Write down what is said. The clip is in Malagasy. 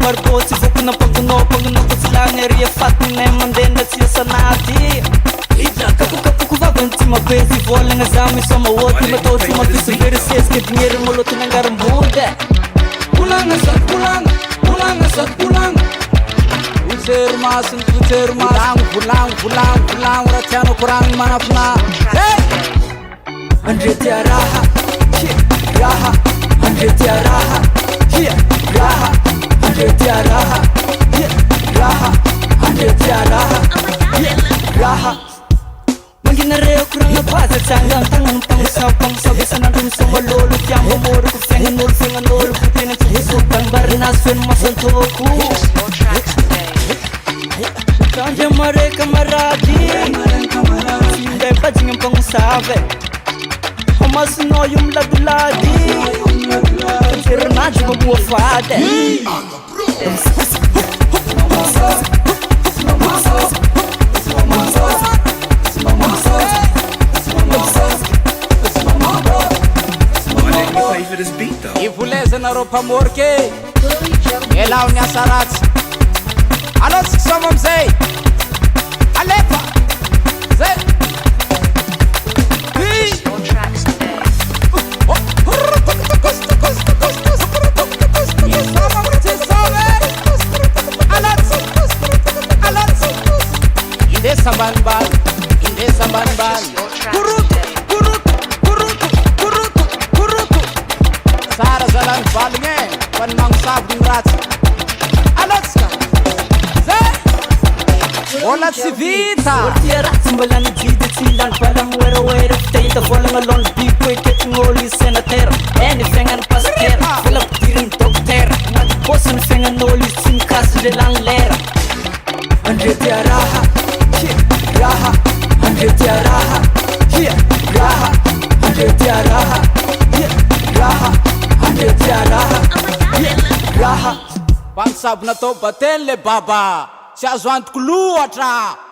marbotsy vokona pangonao ko tsy lagny ary afatinay mandeha ndatsy sanady kapokapoko vavany tsy mabezy volagna za misoma oty matao tsy mampisy very sesika dinhery malotiny angaram-body volagna sady volagna sady volagna usery masiny usery masiny volagno raha tianao koragny manafina andrety araha raha andrety araha raha andrety araha raha andrety araha raha manginareo koragna baza tsanga tagnany mpagnosav isanandro misomalolo tiambamoro ko fiagnan'olo fiagnan'olo ko tena tsy vosotanbarinazy feno masantoko Kandya mare kamarady Sinday bajinga mpagnosave Amasinao yung miladilady Kansiranadyo mabuafade Ivuleze na roupa morke Elaw niya sarat Ano siksama mzee Alepa Zee Inde sambanban Kurutu Sara zalang balinge Pan mang sabing rats Alatska Ola tsy vita Ortia ratsy mbola nijidy tsy ilany valagny oeraoera fitahita volagna alôny bipo eketin'olo i sénateur Eny fiaignany pasteur Vola pidiriny docteur Agnaty posiny fiaignan'olo izy tsy mikasy lelany lera Andrety araha raha andrety araha raha andrety araha raha andrety araha raha Pansabo natao bateny le baba Tsy azo antoko loatra